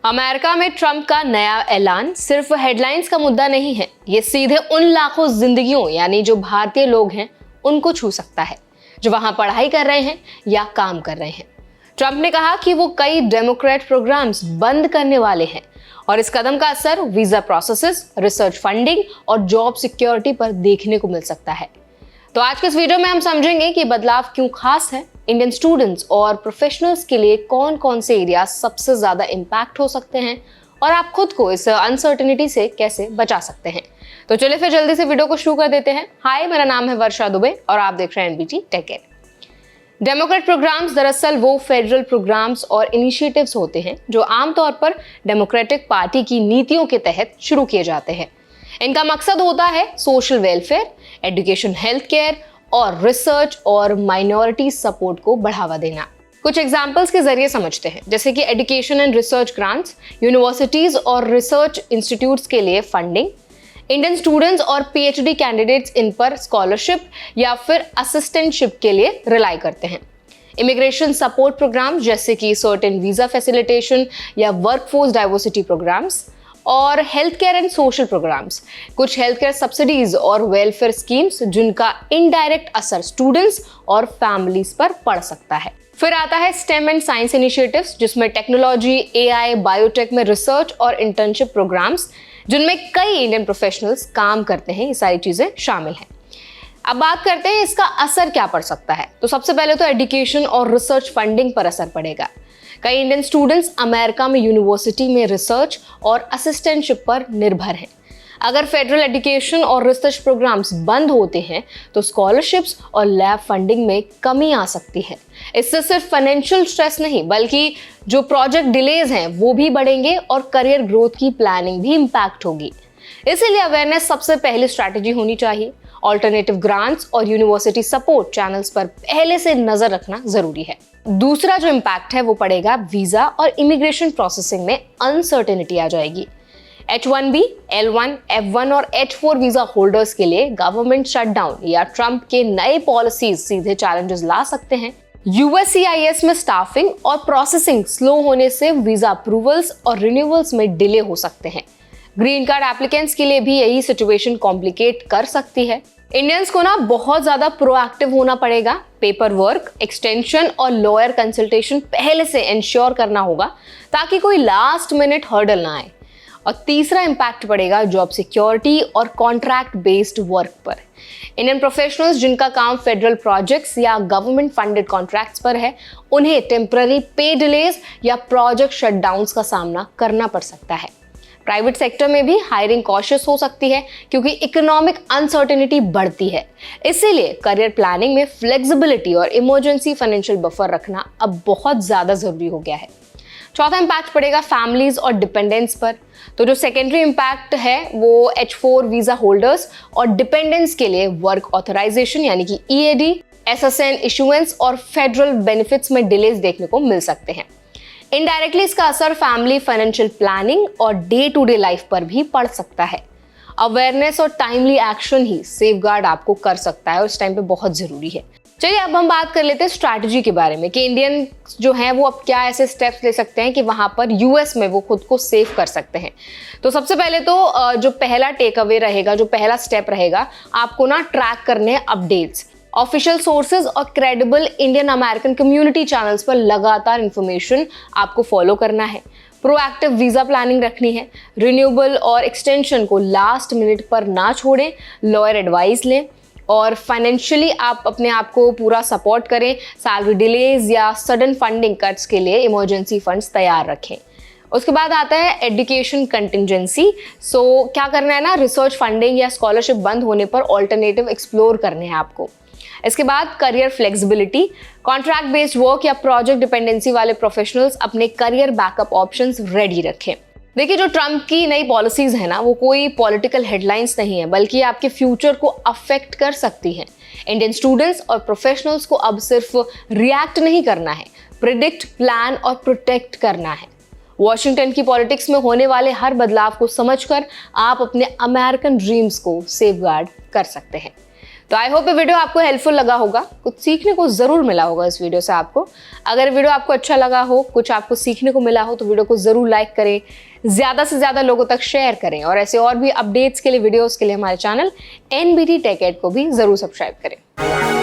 America में Trump का नया ऐलान सिर्फ हेडलाइंस का मुद्दा नहीं है, ये सीधे उन लाखों जिंदगियों यानी जो भारतीय लोग हैं उनको छू सकता है, जो वहां पढ़ाई कर रहे हैं या काम कर रहे हैं। ट्रंप ने कहा कि वो कई डेमोक्रेट प्रोग्राम्स बंद करने वाले हैं और इस कदम का असर वीजा प्रोसेसेस, रिसर्च फंडिंग और जॉब सिक्योरिटी पर देखने को मिल सकता है। तो आज के इस वीडियो में हम समझेंगे कि बदलाव क्यों खास है, इंडियन स्टूडेंट्स और प्रोफेशनल्स के लिए कौन कौन से एरिया सबसे ज्यादा इम्पैक्ट हो सकते हैं और आप खुद को इस अनसर्टेनिटी से कैसे बचा सकते हैं। तो चलिए फिर जल्दी से वीडियो को शुरू कर देते हैं। हाय, मेरा नाम है वर्षा दुबे और आप देख रहे हैं NBT tech care. Democrat programmes दरअसल वो फेडरल प्रोग्राम्स और इनिशिएटिव्स होते हैं जो आमतौर पर डेमोक्रेटिक पार्टी की नीतियों के तहत शुरू किए जाते हैं। इनका मकसद होता है social welfare, education, health care और रिसर्च और माइनॉरिटी सपोर्ट को बढ़ावा देना। कुछ एग्जाम्पल्स के जरिए समझते हैं, जैसे कि education and research grants, universities और रिसर्च इंस्टीट्यूट्स के लिए फंडिंग, इंडियन स्टूडेंट्स और पीएचडी कैंडिडेट्स इन पर स्कॉलरशिप या फिर असिस्टेंटशिप के लिए रिलाई करते हैं। इमिग्रेशन सपोर्ट प्रोग्राम जैसे कि सर्टेन वीजा फैसिलिटेशन या वर्कफोर्स डाइवर्सिटी प्रोग्राम्स, और health care and social programmes, कुछ हेल्थ केयर सब्सिडीज और वेलफेयर स्कीम्स जिनका इनडायरेक्ट असर स्टूडेंट्स और फैमिलीज पर पड़ सकता है। फिर आता है स्टेम एंड साइंस इनिशिएटिव्स, जिसमें टेक्नोलॉजी, एआई, बायोटेक में रिसर्च और इंटर्नशिप प्रोग्राम्स जिनमें कई इंडियन प्रोफेशनल्स काम करते हैं, ये सारी चीजें शामिल हैं। अब बात करते हैं इसका असर क्या पड़ सकता है। तो सबसे पहले तो एजुकेशन और रिसर्च फंडिंग पर असर पड़ेगा। कई इंडियन स्टूडेंट्स अमेरिका में यूनिवर्सिटी में रिसर्च और असिस्टेंटशिप पर निर्भर हैं। अगर फेडरल एजुकेशन और रिसर्च प्रोग्राम्स बंद होते हैं तो स्कॉलरशिप्स और लैब फंडिंग में कमी आ सकती है। इससे सिर्फ फाइनेंशियल स्ट्रेस नहीं बल्कि जो प्रोजेक्ट डिलेज हैं वो भी बढ़ेंगे और करियर ग्रोथ की प्लानिंग भी इम्पैक्ट होगी। इसीलिए अवेयरनेस सबसे पहली स्ट्रैटेजी होनी चाहिए। ऑल्टरनेटिव ग्रांट्स और यूनिवर्सिटी सपोर्ट चैनल्स पर पहले से नजर रखना जरूरी है। दूसरा जो इम्पैक्ट है वो पड़ेगा वीजा और इमिग्रेशन प्रोसेसिंग में अनसर्टेनिटी आ जाएगी। H1B, L1, F1 और H4 वीजा होल्डर्स के लिए गवर्नमेंट शटडाउन या ट्रंप के नए पॉलिसीज सीधे चैलेंजेस ला सकते हैं। USCIS में स्टाफिंग और प्रोसेसिंग स्लो होने से वीजा अप्रूवल्स और रिन्यूअल्स में डिले हो सकते हैं। ग्रीन कार्ड एप्लीकेंट्स के लिए भी यही सिचुएशन कॉम्प्लिकेट कर सकती है। इंडियंस को ना बहुत ज्यादा प्रोएक्टिव होना पड़ेगा। पेपर वर्क, एक्सटेंशन और लॉयर कंसल्टेशन पहले से इंश्योर करना होगा ताकि कोई लास्ट मिनट हर्डल ना आए। और तीसरा इम्पैक्ट पड़ेगा जॉब सिक्योरिटी और कॉन्ट्रैक्ट बेस्ड वर्क पर। इंडियन प्रोफेशनल्स जिनका काम फेडरल प्रोजेक्ट्स या गवर्नमेंट फंडेड कॉन्ट्रैक्ट्स पर है, उन्हें टेम्पररी पे डिलेज या प्रोजेक्ट शटडाउन्स का सामना करना पड़ सकता है। प्राइवेट सेक्टर में भी हायरिंग कॉशियस हो सकती है क्योंकि इकोनॉमिक अनसर्टेनिटी बढ़ती है। इसीलिए करियर प्लानिंग में फ्लेक्सिबिलिटी और इमरजेंसी फाइनेंशियल बफर रखना अब बहुत ज्यादा जरूरी हो गया है। चौथा इम्पैक्ट पड़ेगा फैमिलीज और डिपेंडेंट्स पर। तो जो सेकेंडरी इम्पैक्ट है वो H4 वीजा होल्डर्स और डिपेंडेंट्स के लिए वर्क ऑथराइजेशन यानी कि EAD, SSN इशुएंस और फेडरल बेनिफिट्स में डिलेज देखने को मिल सकते हैं। इनडायरेक्टली इसका असर फैमिली फाइनेंशियल प्लानिंग और डे टू डे लाइफ पर भी पड़ सकता है। अवेयरनेस और टाइमली एक्शन ही सेफगार्ड आपको कर सकता है और इस टाइम पे बहुत जरूरी है। चलिए अब हम बात कर लेते हैं स्ट्रैटेजी के बारे में कि इंडियन जो हैं वो अब क्या ऐसे स्टेप्स ले सकते हैं कि वहां पर यूएस में वो खुद को सेव कर सकते हैं। तो सबसे पहले तो जो पहला टेक अवे रहेगा, जो पहला स्टेप रहेगा, आपको ना ट्रैक करने हैं अपडेट्स। ऑफिशियल सोर्सेज और credible Indian American community channels पर लगातार इंफॉर्मेशन आपको फॉलो करना है। प्रोएक्टिव वीजा प्लानिंग रखनी है। रिन्यूएबल और एक्सटेंशन को लास्ट मिनट पर ना छोड़ें। लॉयर एडवाइस लें और फाइनेंशियली आप अपने आप को पूरा सपोर्ट करें। सैलरी डिलेज या सडन फंडिंग कट्स के लिए इमरजेंसी फंड्स तैयार रखें। उसके बाद आता है एजुकेशन कंटिजेंसी। क्या करना है ना, रिसर्च फंडिंग या स्कॉलरशिप बंद होने पर ऑल्टरनेटिव एक्सप्लोर करने हैं आपको। इसके बाद career flexibility, contract based work या प्रोजेक्ट डिपेंडेंसी वाले प्रोफेशनल्स अपने करियर बैकअप ऑप्शंस रेडी रखें। देखिए, जो ट्रंप की नई पॉलिसीज है ना, वो कोई पॉलिटिकल हेडलाइंस नहीं है बल्कि आपके फ्यूचर को अफेक्ट कर सकती हैं। इंडियन स्टूडेंट्स और प्रोफेशनल्स को अब सिर्फ रिएक्ट नहीं करना है, प्रिडिक्ट, प्लान और प्रोटेक्ट करना है। वॉशिंगटन की पॉलिटिक्स में होने वाले हर बदलाव को समझकर आप अपने अमेरिकन ड्रीम्स को सेफगार्ड कर सकते हैं। तो आई होप ये वीडियो आपको हेल्पफुल लगा होगा, कुछ सीखने को जरूर मिला होगा इस वीडियो से आपको। अगर वीडियो आपको अच्छा लगा हो, कुछ आपको सीखने को मिला हो, तो वीडियो को जरूर लाइक करें, ज्यादा से ज्यादा लोगों तक शेयर करें और ऐसे और भी अपडेट्स के लिए, वीडियोस के लिए हमारे चैनल NBT Tech Ed को भी जरूर सब्सक्राइब करें।